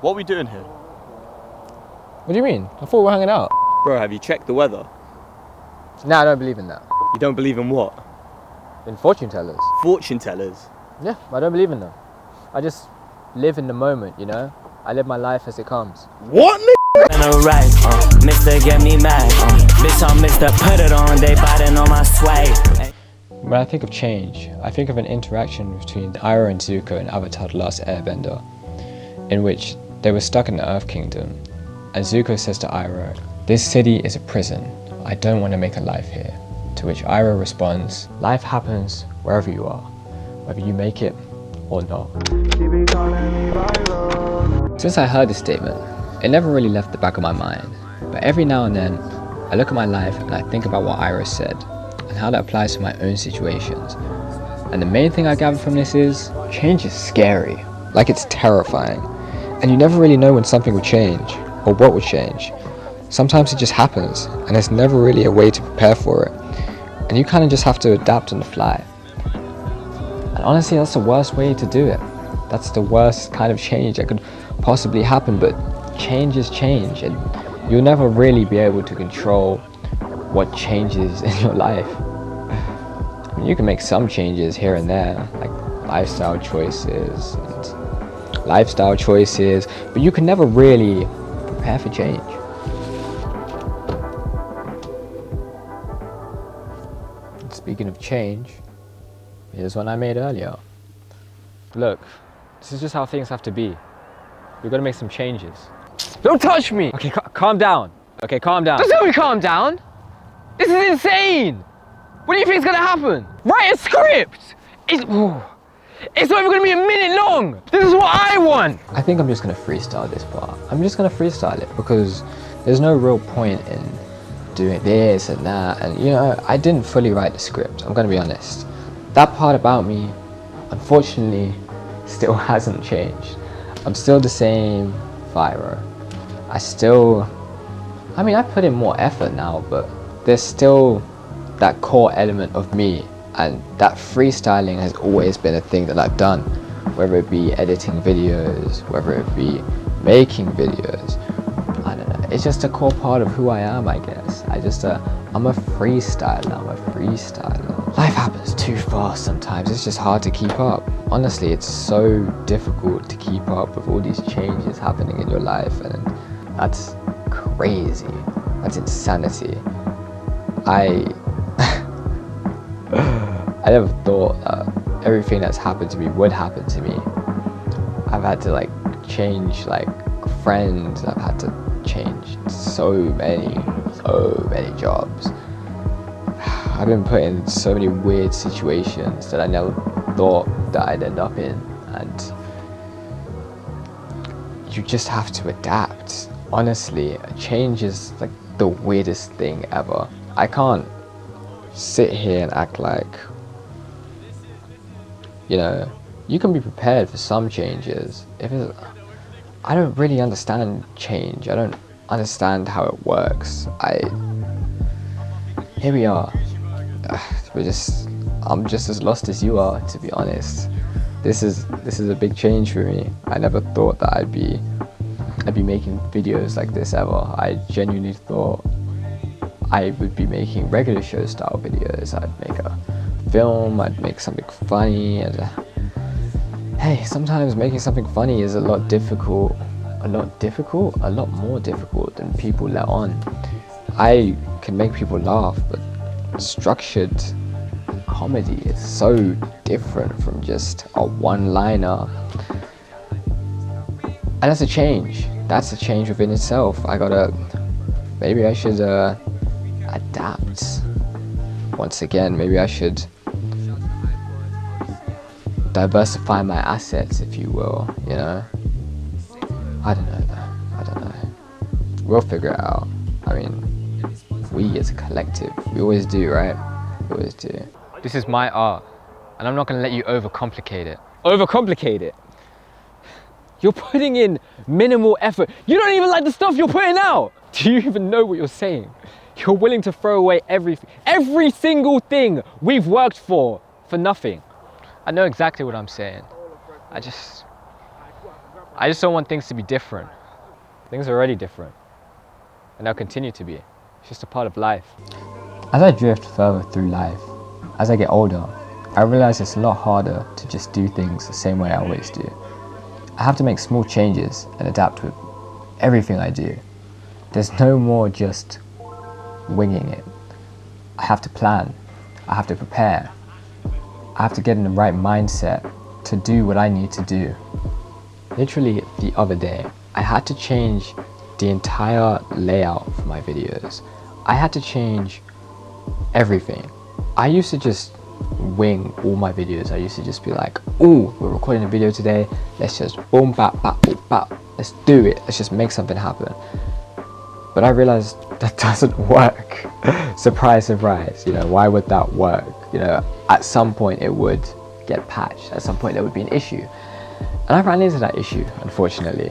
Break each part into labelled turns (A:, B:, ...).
A: What are we doing here?
B: What do you mean? I thought we were hanging out.
A: Bro, have you checked the weather?
B: Nah, I don't believe in that.
A: You don't believe in what?
B: In fortune tellers.
A: Fortune tellers?
B: Yeah, I don't believe in them. I just live in the moment, you know? I live my life as it comes.
A: What,
C: Mr. Get me mad, bitch, I'm Mr. Put it on, they biting on my swag.
B: When I think of change, I think of an interaction between Iroh and Zuko in Avatar The Last Airbender, in which they were stuck in the Earth Kingdom, and Zuko says to Iroh, "This city is a prison. I don't want to make a life here." To which Iroh responds, "Life happens wherever you are, whether you make it or not." Since I heard this statement, it never really left the back of my mind, but every now and then, I look at my life and I think about what Iroh said, and how that applies to my own situations. And the main thing I gather from this is, change is scary. Like, it's terrifying. And you never really know when something will change, or what will change. Sometimes it just happens, and there's never really a way to prepare for it. And you kind of just have to adapt on the fly. And honestly, that's the worst way to do it. That's the worst kind of change that could possibly happen, but change is change, and you'll never really be able to control what changes in your life. I mean, you can make some changes here and there, like lifestyle choices, but you can never really prepare for change. Speaking of change, here's one I made earlier. Look, this is just how things have to be. We've got to make some changes. Don't touch me! Okay, calm down. Okay, calm down. Don't tell me calm down! This is insane! What do you think is gonna happen? Write a script! It's not even gonna be a minute long! This is what I want! I think I'm just gonna freestyle this part. I'm just gonna freestyle it because there's no real point in doing this and that, and you know, I didn't fully write the script, I'm gonna be honest. That part about me, unfortunately, still hasn't changed. I'm still the same Iroh. I put in more effort now, but there's still that core element of me, and that freestyling has always been a thing that I've done, whether it be editing videos, whether it be making videos. I don't know, it's just a core part of who I am, I guess. I'm a freestyler. Life happens too fast sometimes, it's just hard to keep up. Honestly, it's so difficult to keep up with all these changes happening in your life, and that's crazy. That's insanity. I never thought that everything that's happened to me would happen to me. I've had to change friends, I've had to change so many jobs. I've been put in so many weird situations that I never thought that I'd end up in, and you just have to adapt. Honestly, change is the weirdest thing ever. I can't sit here and act like, you know, you can be prepared for some changes. I don't really understand change. I don't understand how it works. Here we are. I'm just as lost as you are, to be honest. This is a big change for me. I never thought that I'd be making videos like this ever. I genuinely thought I would be making regular show style videos. I'd make a film, I'd make something funny, and hey, sometimes making something funny is a lot more difficult than people let on. I can make people laugh, but structured comedy is so different from just a one-liner. And that's a change. That's a change within itself. Maybe I should adapt. Once again, maybe I should diversify my assets, if you will, you know? I don't know though. I don't know. We'll figure it out. I mean, we as a collective, we always do, right? We always do. This is my art, and I'm not gonna let you overcomplicate it. Overcomplicate it? You're putting in minimal effort. You don't even like the stuff you're putting out. Do you even know what you're saying? You're willing to throw away every single thing we've worked for nothing. I know exactly what I'm saying. I just don't want things to be different. Things are already different, and they'll continue to be. It's just a part of life. As I drift further through life, as I get older, I realize it's a lot harder to just do things the same way I always do. I have to make small changes and adapt with everything I do. There's no more just winging it. I have to plan, I have to prepare, I have to get in the right mindset to do what I need to do. Literally the other day, I had to change the entire layout for my videos. I had to change everything. I used to just wing all my videos. I used to just be like, ooh, we're recording a video today, let's just boom, bap, bap, boom, bap, let's do it, let's just make something happen. But I realized that doesn't work. Surprise, surprise, you know, why would that work? You know, at some point it would get patched, at some point there would be an issue. And I ran into that issue, unfortunately.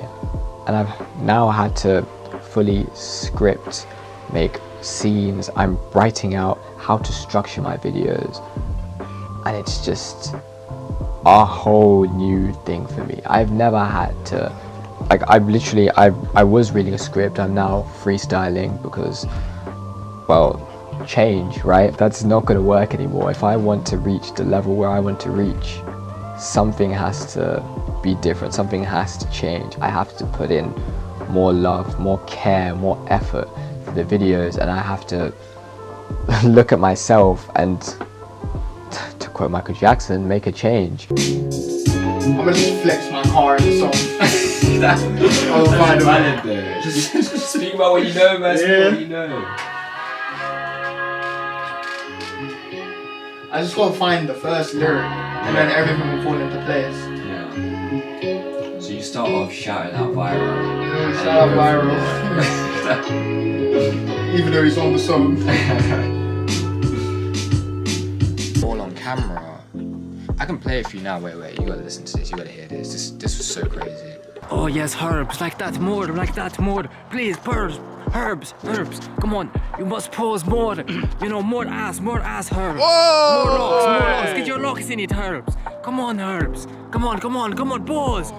B: And I've now had to fully script, make scenes, I'm writing out how to structure my videos. And it's just a whole new thing for me. I've never had to, like, I was reading a script, I'm now freestyling because, well, change, right? That's not gonna work anymore. If I want to reach the level where I want to reach, something has to be different, something has to change. I have to put in more love, more care, more effort for the videos, and I have to look at myself and, to quote Michael Jackson, make a change.
D: I'm gonna just flex my car in the song. I'll find a valid there.
B: Just speak about what you know, man. Speak about what you know.
D: I just gotta find the first lyric, and then everything will fall into place.
B: Yeah. So you start off shouting out viral.
D: Shout out viral. Even though he's on the song.
B: All on camera. I can play it for you now. Wait, you gotta listen to this. You gotta hear this. This was so crazy.
C: Oh yes, herbs, like that more, please, herbs, come on, you must pose more, you know, more ass, herbs. Whoa! More locks, get your locks in it, herbs. Come on, herbs, come on, pose,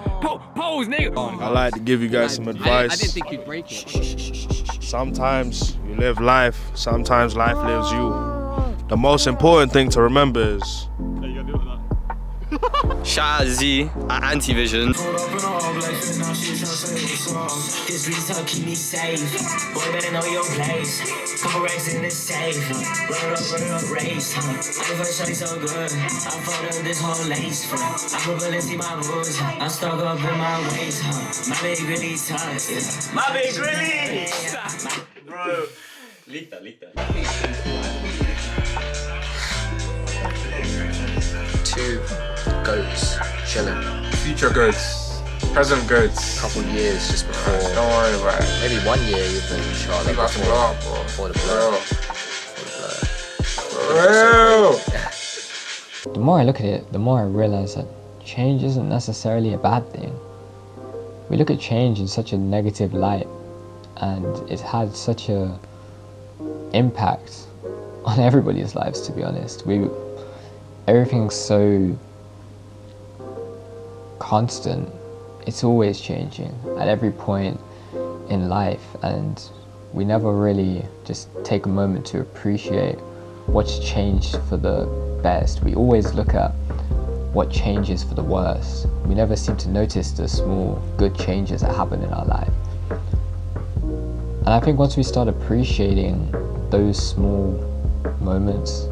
C: nigga.
E: I like to give you guys some advice.
B: I didn't think you'd break it.
E: Sometimes you live life, sometimes life lives you. The most important thing to remember is
A: Shout out Z at Antivision.
C: This Reece keep me safe. Boy, better know your place. Couple racks in the safe. Run it up, race. I never show you so good. I fold up this whole lace. I put bullets in my boots. I stuck up in my waist. My big really tight. My big really.
A: Bro. Leak that.
F: Two goats chilling.
G: Future goats, present goats.
F: Couple years just before.
G: Don't worry about it.
F: Maybe 1 year even. Charlotte,
G: Leave us alone, bro.
F: before the blur.
G: For real.
B: The more I look at it, the more I realize that change isn't necessarily a bad thing. We look at change in such a negative light, and it's had such a impact on everybody's lives, to be honest. Everything's so constant. It's always changing at every point in life, and we never really just take a moment to appreciate what's changed for the best. We always look at what changes for the worst. We never seem to notice the small good changes that happen in our life. And I think once we start appreciating those small moments,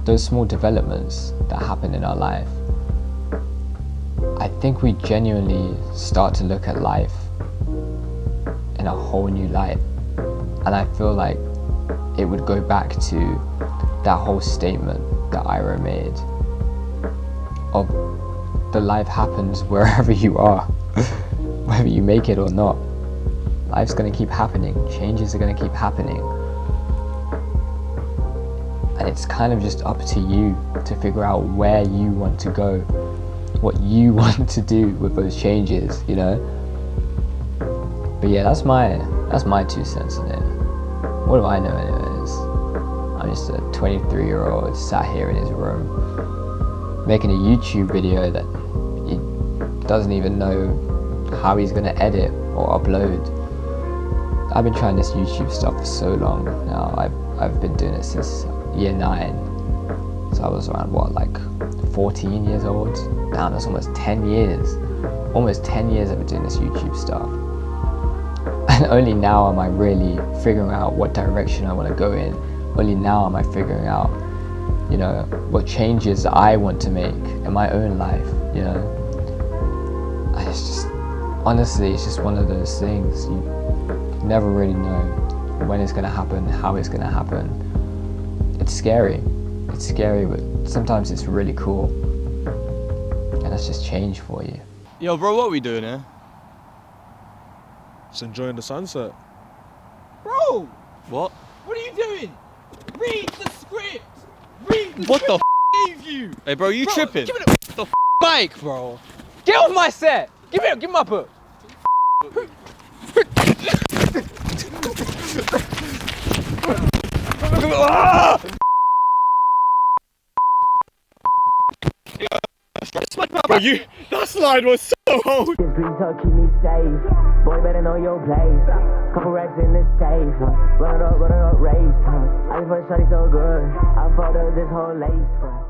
B: those small developments that happen in our life, I think we genuinely start to look at life in a whole new light. And I feel like it would go back to that whole statement that Ira made of the life happens wherever you are, whether you make it or not. Life's gonna keep happening, changes are gonna keep happening. And it's kind of just up to you to figure out where you want to go, what you want to do with those changes, you know? But yeah, that's my 2 cents in it. What do I know anyways? I'm just a 23-year-old sat here in his room making a YouTube video that he doesn't even know how he's gonna edit or upload. I've been trying this YouTube stuff for so long now. I've been doing it since year 9. So I was around what, like 14 years old? Damn, that's almost 10 years. Almost 10 years I've been doing this YouTube stuff. And only now am I really figuring out what direction I want to go in. Only now am I figuring out, you know, what changes I want to make in my own life, you know. And it's just, honestly, it's just one of those things. You never really know when it's going to happen, how it's going to happen. It's scary. It's scary, but sometimes it's really cool. And that's just change for you.
A: Yo, bro, what are we doing here?
E: Just enjoying the sunset.
H: Bro!
A: What?
H: What are you doing? Read the script! Read the
A: What
H: script
A: the
H: I gave you!
A: Hey, bro, you tripping?
H: Give me the mic, bro! Get off my set! Give me my book!
A: Bro, that slide was so old.
C: Please help keep me safe. Boy, better know your place. Couple racks in the safe. Run it up, race. I just want shawty so good. I fucked up this whole lace.